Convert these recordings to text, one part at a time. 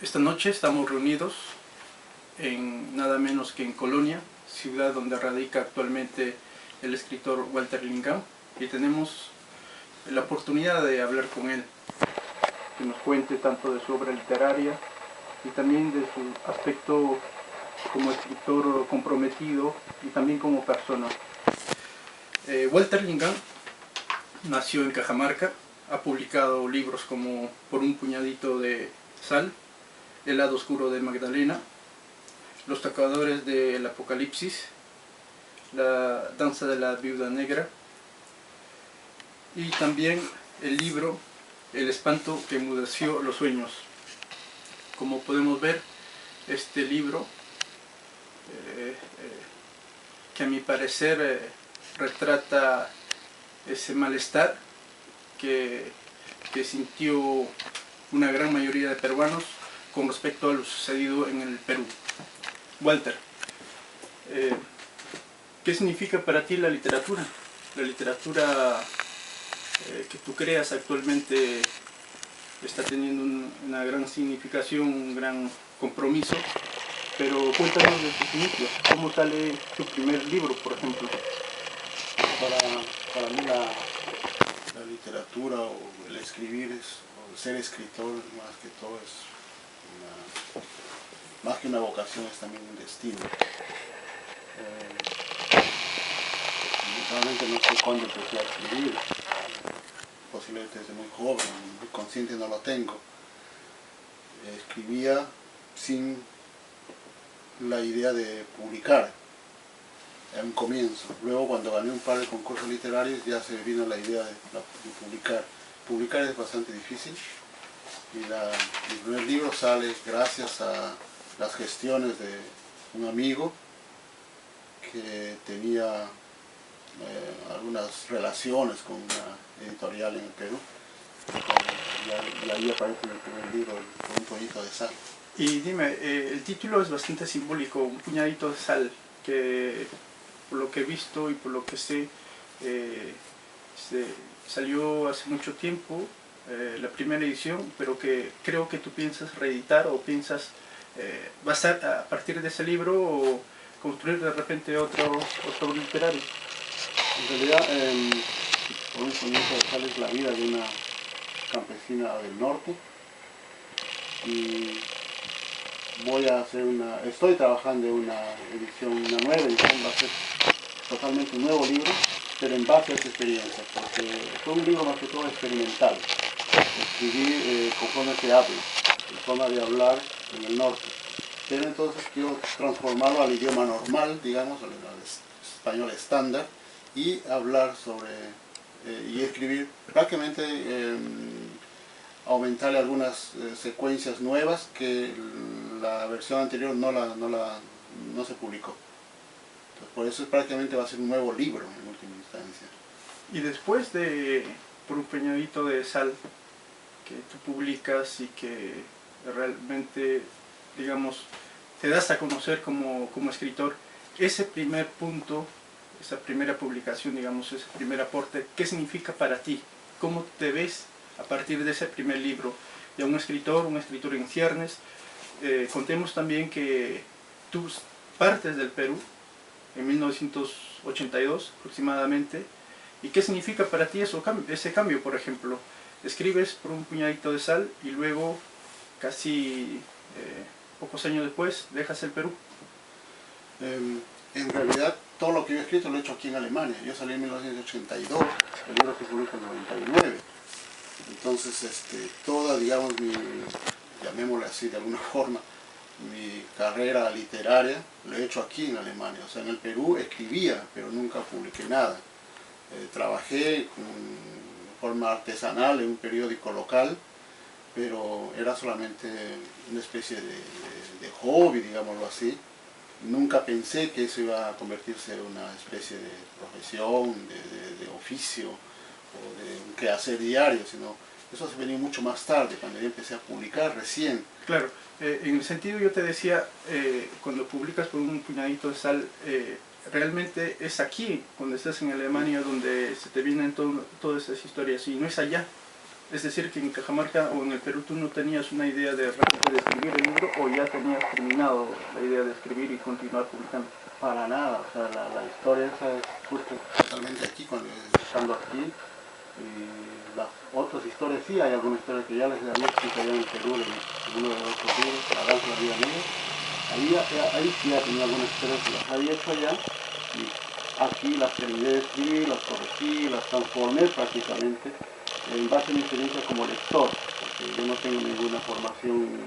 Esta noche estamos reunidos en nada menos que en Colonia, ciudad donde radica actualmente el escritor Walter Lingam, y tenemos la oportunidad de hablar con él, que nos cuente tanto de su obra literaria y también de su aspecto como escritor comprometido y también como persona. Walter Lingam nació en Cajamarca, ha publicado libros como Por un puñadito de sal, El lado oscuro de Magdalena, Los tocadores del Apocalipsis, La danza de la viuda negra y también el libro El espanto que enmudeció los sueños. Como podemos ver, este libro que a mi parecer retrata ese malestar que sintió una gran mayoría de peruanos con respecto a lo sucedido en el Perú. Walter, ¿qué significa para ti la literatura? La literatura que tú creas actualmente está teniendo una gran significación, un gran compromiso, pero cuéntanos de tus inicios. ¿Cómo sale tu primer libro, por ejemplo? Para mí la literatura o el escribir o el ser escritor más que todo más que una vocación, es también un destino. Realmente no sé cuándo empecé a escribir, posiblemente desde muy joven, muy consciente no lo tengo. Escribía sin la idea de publicar en un comienzo. Luego, cuando gané un par de concursos literarios, ya se me vino la idea de publicar. Publicar es bastante difícil y mi primer libro sale gracias a las gestiones de un amigo que tenía algunas relaciones con una editorial en el Perú, y ahí aparece en el primer libro, Por un puñadito de sal. Y dime, el título es bastante simbólico, Un puñadito de sal, que por lo que he visto y por lo que sé, salió hace mucho tiempo, la primera edición, pero que creo que tú piensas reeditar o piensas basar a partir de ese libro o construir de repente otro literario. En realidad, Por un puñadito de sal es la vida de una campesina del norte, y estoy trabajando en una nueva edición, va a ser totalmente un nuevo libro, pero en base a esa experiencia, porque fue un libro más que todo experimental. Escribí conforme se habla, la forma de hablar en el norte, pero entonces quiero transformarlo al idioma normal, digamos, al español estándar, y hablar y escribir prácticamente, aumentarle algunas secuencias nuevas que la versión anterior no se publicó. Entonces, por eso prácticamente va a ser un nuevo libro en última instancia. Y después de Por un puñadito de sal, que tú publicas y que realmente, digamos, te das a conocer como escritor, ese primer punto, esa primera publicación, digamos, ese primer aporte, ¿qué significa para ti? ¿Cómo te ves a partir de ese primer libro? Ya un escritor en ciernes. Contemos también que tú partes del Perú en 1982 aproximadamente. ¿Y qué significa para ti ese cambio, por ejemplo? Escribes Por un puñadito de sal y luego, casi pocos años después, dejas el Perú. En realidad, todo lo que yo he escrito lo he hecho aquí en Alemania. Yo salí en 1982, el libro se publicó en 99. Entonces, toda, digamos, llamémosle así de alguna forma, mi carrera literaria lo he hecho aquí en Alemania. O sea, en el Perú escribía, pero nunca publiqué nada. Trabajé de forma artesanal en un periódico local, pero era solamente una especie de hobby, digámoslo así. Nunca pensé que eso iba a convertirse en una especie de profesión, de oficio o de un quehacer diario, sino eso se venía mucho más tarde, cuando yo empecé a publicar recién. Claro, en el sentido yo te decía, cuando publicas Por un puñadito de sal, realmente es aquí, cuando estás en Alemania, donde se te vienen todas esas historias, y no es allá. Es decir, que en Cajamarca o en el Perú tú no tenías una idea de escribir o ya tenías terminado la idea de escribir y continuar publicando? Para nada, o sea, la historia esa surge totalmente aquí, cuando estando aquí. Y las otras historias, sí, hay algunas historias que ya les había escrito allá en Perú, en uno de los otros libros, La danza de la vida negra. Ahí sí ya tenía algunas historias que las había hecho allá, y aquí las terminé de escribir, las corregí, las transformé prácticamente en base a mi experiencia como lector, porque yo no tengo ninguna formación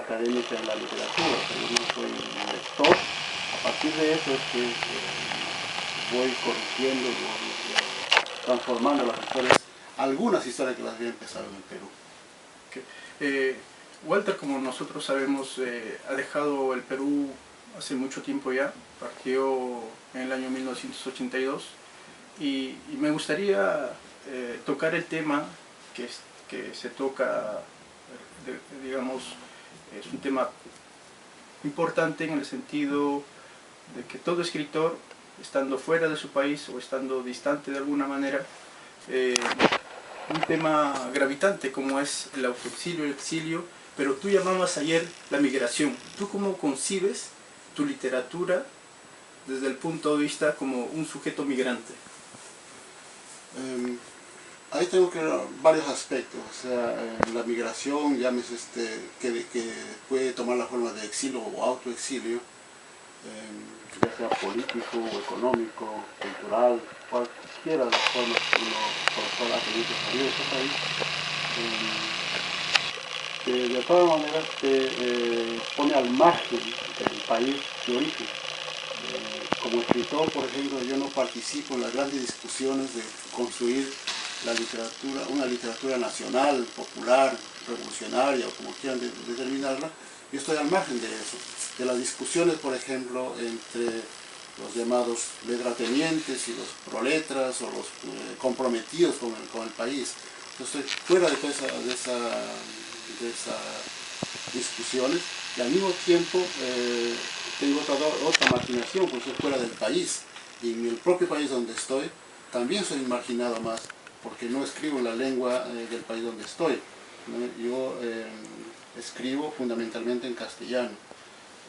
académica en la literatura, o sea, yo no soy un lector. A partir de eso es que voy corrigiendo, transformando las historias, algunas historias que las había empezado en el Perú. Okay. Walter, como nosotros sabemos, ha dejado el Perú hace mucho tiempo ya, partió en el año 1982, y me gustaría tocar el tema que se toca, digamos, es un tema importante en el sentido de que todo escritor, estando fuera de su país o estando distante de alguna manera, un tema gravitante como es el autoexilio, el exilio, pero tú llamabas ayer la migración. ¿Tú cómo concibes tu literatura desde el punto de vista como un sujeto migrante? Ahí tengo que ver varios aspectos, o sea, la migración, llámese que puede tomar la forma de exilio o autoexilio, ya sea político o económico, cultural, cualquiera de las formas que uno por las cuales ha tenido que salir de ese país, de todas maneras te pone al margen del país de origen. Como escritor, por ejemplo, yo no participo en las grandes discusiones de construir la literatura, una literatura nacional, popular, revolucionaria, o como quieran determinarla. Yo estoy al margen de eso, de las discusiones, por ejemplo, entre los llamados letratenientes y los proletras, o los comprometidos con el país. Yo estoy fuera de esas discusiones, y al mismo tiempo tengo otra marginación, porque estoy fuera del país, y en el propio país donde estoy también soy marginado más, porque no escribo en la lengua del país donde estoy, ¿no? Yo escribo fundamentalmente en castellano,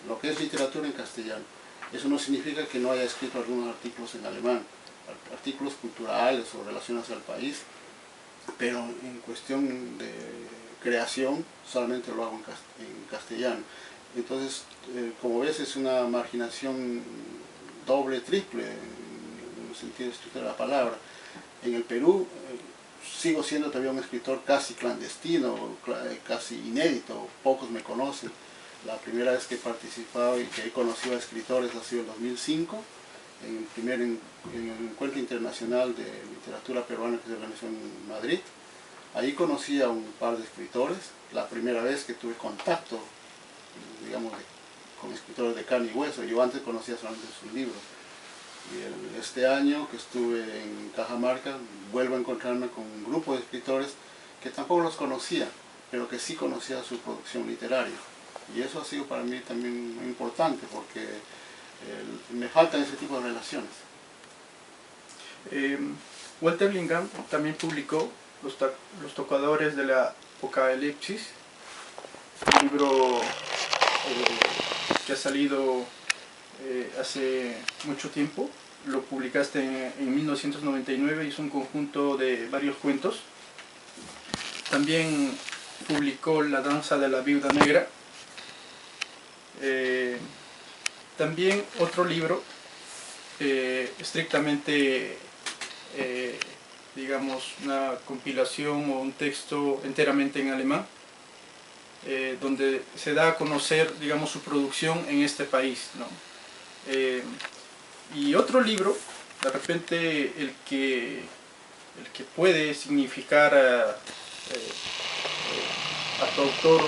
lo que es literatura en castellano. Eso no significa que no haya escrito algunos artículos en alemán, artículos culturales o relacionados al país, pero en cuestión de creación solamente lo hago en castellano. Entonces, como ves, es una marginación doble, triple, en el sentido estricto de la palabra. En el Perú sigo siendo todavía un escritor casi clandestino, casi inédito, pocos me conocen. La primera vez que he participado y que he conocido a escritores ha sido en 2005, en el primer encuentro internacional de literatura peruana que se organizó en Madrid. Ahí conocí a un par de escritores, la primera vez que tuve contacto, digamos, con escritores de carne y hueso. Yo antes conocía solamente sus libros. Y este año que estuve en Cajamarca, vuelvo a encontrarme con un grupo de escritores que tampoco los conocía, pero que sí conocía su producción literaria. Y eso ha sido para mí también muy importante, porque me faltan ese tipo de relaciones. Walter Lingam también publicó Los tocadores de la Apocalipsis, un libro que ha salido hace mucho tiempo. Lo publicaste en 1999 y es un conjunto de varios cuentos. También publicó La danza de la viuda negra. También otro libro estrictamente digamos una compilación o un texto enteramente en alemán, donde se da a conocer, digamos, su producción en este país, ¿no? Y otro libro, de repente el que puede significar a tu autor,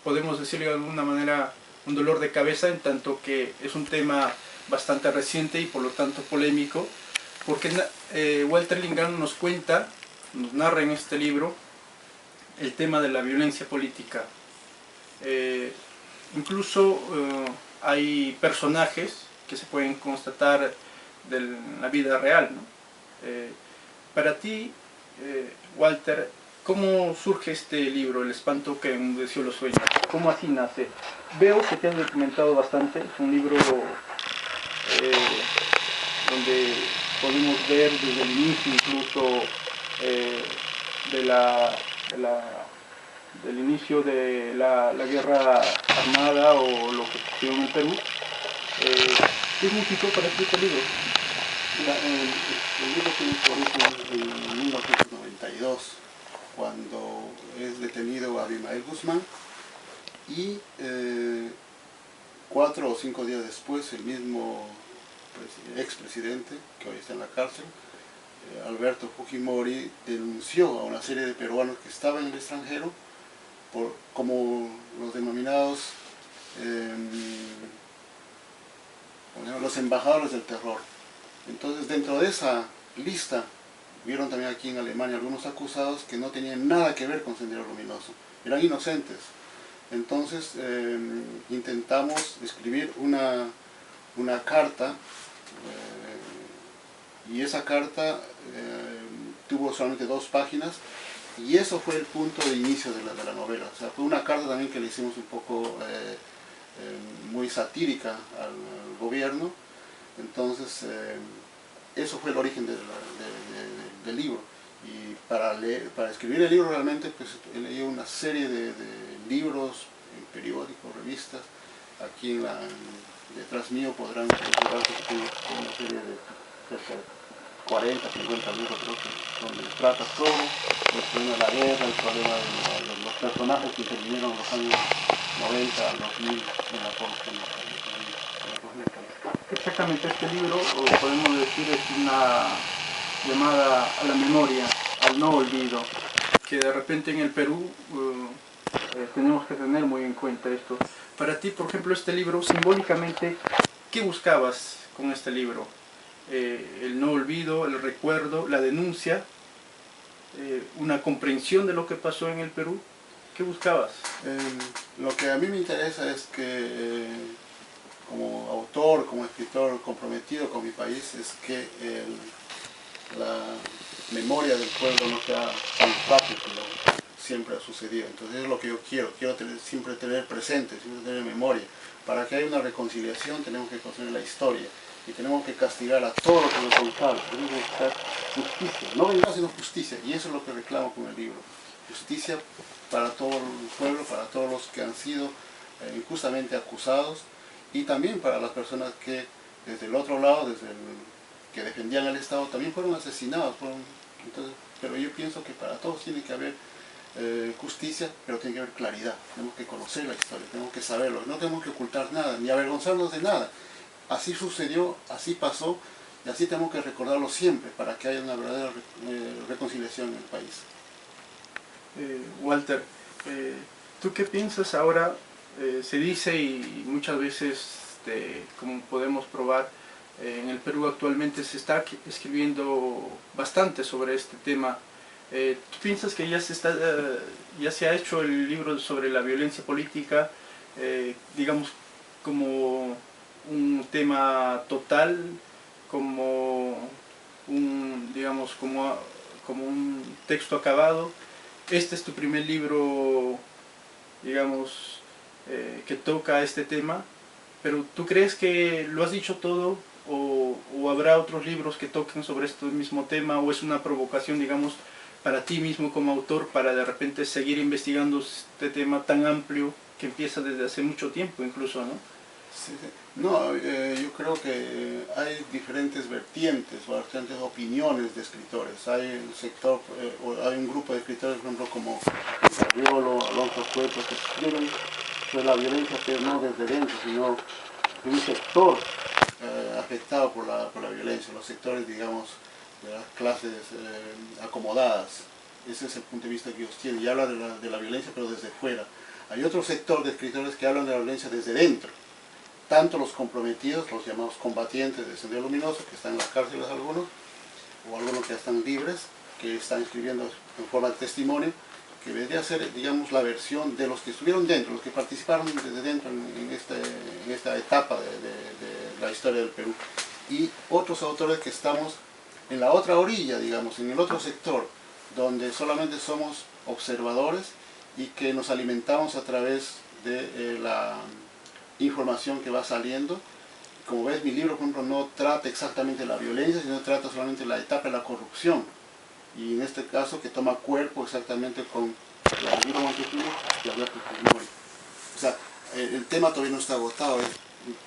podemos decirle de alguna manera, un dolor de cabeza, en tanto que es un tema bastante reciente y por lo tanto polémico, porque Walter Lingam nos cuenta, nos narra en este libro el tema de la violencia política. Incluso hay personajes que se pueden constatar de la vida real, ¿no? Para ti, Walter, ¿Cómo surge este libro, El espanto que enmudeció los sueños? ¿Cómo así nace? Veo que te has documentado bastante, es un libro donde podemos ver desde el inicio incluso de del inicio de la guerra armada o lo que sucedió en el Perú. ¿Qué significó para ti este libro? Mira, el libro tiene su origen en 1992, cuando es detenido Abimael Guzmán y 4 o 5 días después el mismo expresidente, que hoy está en la cárcel, Alberto Fujimori, denunció a una serie de peruanos que estaban en el extranjero como los denominados los embajadores del terror. Entonces, dentro de esa lista, vieron también aquí en Alemania algunos acusados que no tenían nada que ver con Sendero Luminoso, eran inocentes. Entonces, intentamos escribir una carta, y esa carta tuvo solamente 2 páginas, y eso fue el punto de inicio de la novela. O sea, fue una carta también que le hicimos un poco muy satírica al gobierno. Entonces, eso fue el origen del libro. Y para escribir el libro realmente pues, he leído una serie de libros, periódicos, revistas. Aquí detrás mío podrán encontrar una serie de cerca de 40, 50 libros, creo que, donde trata todo el problema de la guerra, el problema de los personajes que intervinieron en los años 90 al 2000 en la población. Exactamente, este libro, podemos decir, es una llamada a la memoria, al no olvido, que de repente en el Perú tenemos que tener muy en cuenta esto. Para ti, por ejemplo, este libro, simbólicamente, ¿qué buscabas con este libro? El no olvido, el recuerdo, la denuncia, una comprensión de lo que pasó en el Perú. ¿Qué buscabas? Lo que a mí me interesa es que como autor, como escritor comprometido con mi país, es que la memoria del pueblo no sea tan fácil como siempre ha sucedido. Entonces es lo que yo quiero siempre tener presente, siempre tener memoria. Para que haya una reconciliación tenemos que construir la historia y tenemos que castigar a todos los responsables, tenemos que buscar justicia, no venganza sino justicia, y eso es lo que reclamo con el libro. Justicia para todo el pueblo, para todos los que han sido injustamente acusados, y también para las personas que desde el otro lado, que defendían al Estado, también fueron asesinados. Entonces, pero yo pienso que para todos tiene que haber justicia, pero tiene que haber claridad. Tenemos que conocer la historia, tenemos que saberlo, no tenemos que ocultar nada, ni avergonzarnos de nada. Así sucedió, así pasó, y así tenemos que recordarlo siempre, para que haya una verdadera reconciliación en el país. Walter, ¿tú qué piensas ahora? Se dice y muchas veces, como podemos probar, en el Perú actualmente se está escribiendo bastante sobre este tema. ¿Tú piensas que ya se ha hecho el libro sobre la violencia política, digamos, como un tema total, como digamos, como un texto acabado? Este es tu primer libro, digamos, que toca este tema, pero ¿tú crees que lo has dicho todo o habrá otros libros que toquen sobre este mismo tema, o es una provocación, digamos, para ti mismo como autor para de repente seguir investigando este tema tan amplio que empieza desde hace mucho tiempo incluso, ¿no? Sí, sí. No, yo creo que hay diferentes vertientes o diferentes opiniones de escritores. Hay hay un grupo de escritores, por ejemplo, como Arriolo, Alonso Cueto, que escriben sobre la violencia, pero no desde dentro, sino de un sector afectado por la violencia, los sectores, digamos, de las clases acomodadas. Ese es el punto de vista que ellos tienen, y hablan de la violencia, pero desde fuera. Hay otro sector de escritores que hablan de la violencia desde dentro. Tanto los comprometidos, los llamados combatientes de Sendero Luminoso, que están en las cárceles algunos, o algunos que ya están libres, que están escribiendo en forma de testimonio, que vendría a ser, digamos, la versión de los que estuvieron dentro, los que participaron desde dentro en esta etapa de la historia del Perú. Y otros autores que estamos en la otra orilla, digamos, en el otro sector, donde solamente somos observadores y que nos alimentamos a través de la información que va saliendo. Como ves, mi libro, por ejemplo, no trata exactamente la violencia, sino trata solamente la etapa de la corrupción. Y en este caso que toma cuerpo exactamente con Vladimiro Montesinos y Alberto Fujimori. O sea, el tema todavía no está agotado.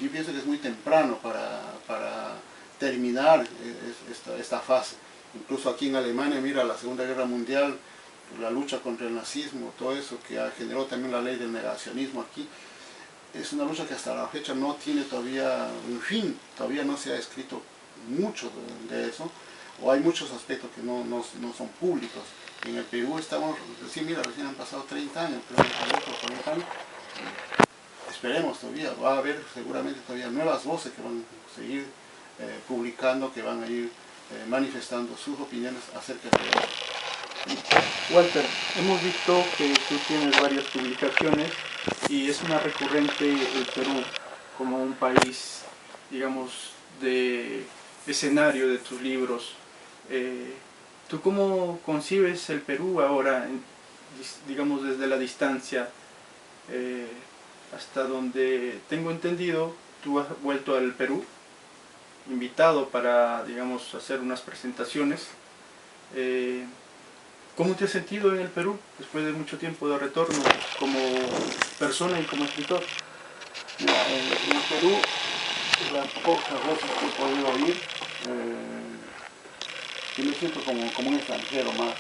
Yo pienso que es muy temprano para terminar esta fase. Incluso aquí en Alemania, mira, la Segunda Guerra Mundial, la lucha contra el nazismo, todo eso que generó también la ley del negacionismo aquí, es una lucha que hasta la fecha no tiene todavía un fin, todavía no se ha escrito mucho de eso, o hay muchos aspectos que no son públicos. En el Perú estamos, sí, mira, recién han pasado 30 años, pero en el Perú por 40 años, esperemos todavía, va a haber seguramente todavía nuevas voces que van a seguir publicando, que van a ir manifestando sus opiniones acerca de eso. Walter, hemos visto que tú tienes varias publicaciones y es una recurrente el Perú como un país, digamos, de escenario de tus libros. ¿Tú cómo concibes el Perú ahora, digamos, desde la distancia? Hasta donde tengo entendido, tú has vuelto al Perú, invitado para, digamos, hacer unas presentaciones. ¿Cómo te has sentido en el Perú después de mucho tiempo de retorno como persona y como escritor? Mira, en el Perú, las pocas veces que he podido ir, yo me siento como un extranjero más.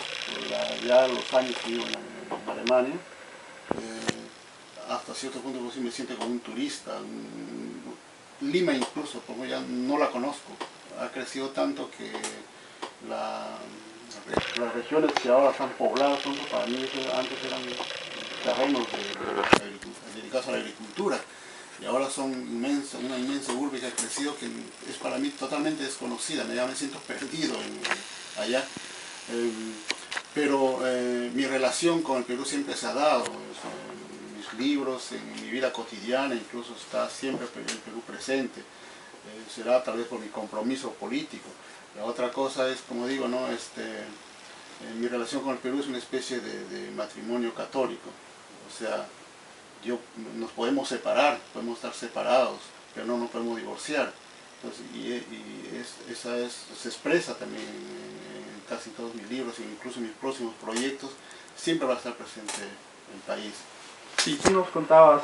Ya los años que vivo en Alemania, hasta cierto punto pues, sí me siento como un turista. Lima incluso, como ya no la conozco, ha crecido tanto que las regiones que ahora están pobladas, para mí antes eran terrenos dedicados a la agricultura, y ahora son una inmensa urbe que ha crecido que es para mí totalmente desconocida, ya me siento perdido allá. Pero mi relación con el Perú siempre se ha dado, en mis libros, en mi vida cotidiana, incluso está siempre el Perú presente. Será tal vez por mi compromiso político. La otra cosa es, como digo, ¿no? Mi relación con el Perú es una especie de matrimonio católico. O sea, nos podemos separar, podemos estar separados, pero no nos podemos divorciar. Entonces, se expresa también en casi todos mis libros, incluso en mis próximos proyectos, siempre va a estar presente el país. Sí, tú nos contabas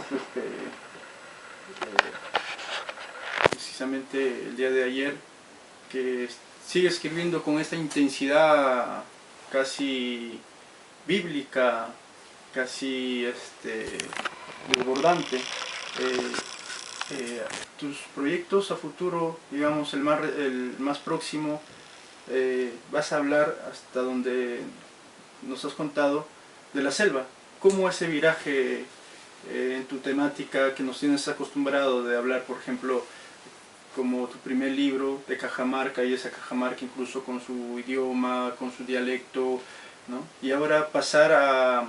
precisamente el día de ayer que sigue escribiendo con esta intensidad casi bíblica, casi desbordante. Tus proyectos a futuro, digamos el más próximo, vas a hablar hasta donde nos has contado de la selva. ¿Cómo ese viraje en tu temática que nos tienes acostumbrado de hablar, por ejemplo, como tu primer libro de Cajamarca, y esa Cajamarca incluso con su idioma, con su dialecto, ¿no? Y ahora pasar a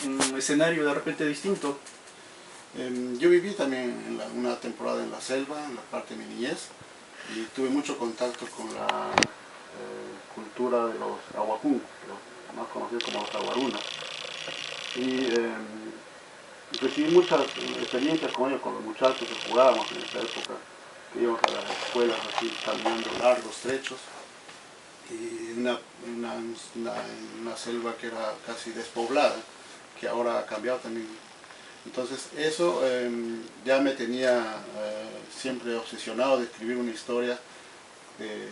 un escenario de repente distinto? Yo viví también una temporada en la selva, en la parte de mi niñez, y tuve mucho contacto con la cultura de los ahuajún, los más conocidos como los aguarunas. Y recibí muchas experiencias con ellos, con los muchachos que jugábamos en esa época, que íbamos a las escuelas así, caminando largos trechos, y una selva que era casi despoblada, que ahora ha cambiado también. Entonces eso ya me tenía siempre obsesionado de escribir una historia de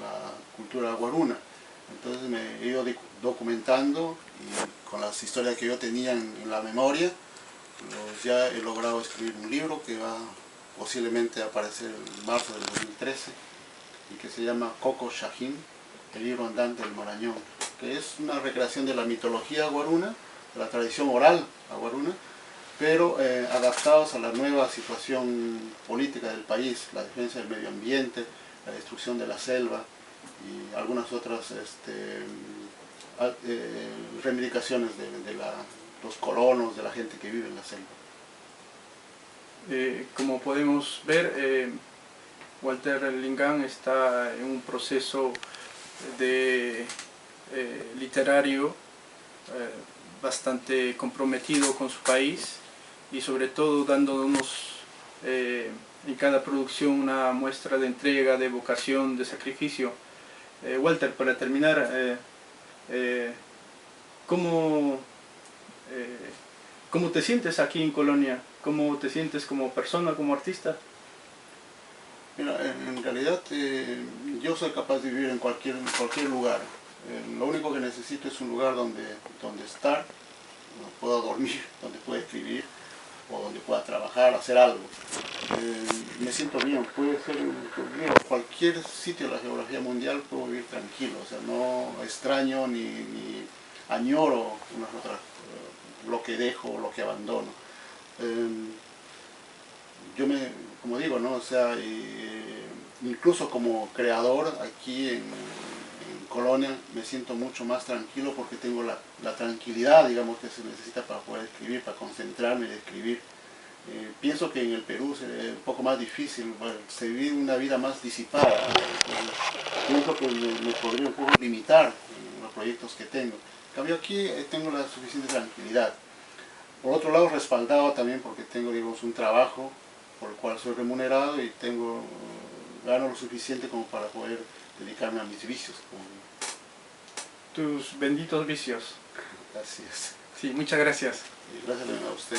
la cultura guaruna. Entonces me he ido documentando y con las historias que yo tenía en la memoria, ya he logrado escribir un libro que va posiblemente a aparecer en marzo del 2013 y que se llama Coco Shahin, el libro andante del Marañón, que es una recreación de la mitología guaruna, de la tradición oral guaruna, pero adaptados a la nueva situación política del país, la defensa del medio ambiente, la destrucción de la selva y algunas otras reivindicaciones de los colonos, de la gente que vive en la selva. Como podemos ver, Walter Lingam está en un proceso de literario, bastante comprometido con su país y sobre todo dándonos en cada producción una muestra de entrega, de vocación, de sacrificio. Walter, para terminar, ¿cómo te sientes aquí en Colonia? ¿Cómo te sientes como persona, como artista? Mira, en realidad yo soy capaz de vivir en cualquier lugar. Lo único que necesito es un lugar donde estar, donde pueda dormir, donde pueda escribir o donde pueda trabajar, hacer algo. Me siento bien, puede ser cualquier sitio de la geografía mundial, puedo vivir tranquilo, o sea, no extraño ni añoro lo que dejo, lo que abandono. Como digo, ¿no? O sea, incluso como creador aquí en Colonia me siento mucho más tranquilo porque tengo la tranquilidad, digamos, que se necesita para poder escribir, para concentrarme y escribir. Pienso que en el Perú sería un poco más difícil, se vive una vida más disipada. Pienso que me podría un poco limitar en los proyectos que tengo. En cambio aquí tengo la suficiente tranquilidad. Por otro lado, respaldado también porque tengo, digamos, un trabajo por el cual soy remunerado y gano lo suficiente como para poder dedicarme a mis vicios. Tus benditos vicios. Así es. Sí, muchas gracias. Y gracias a usted.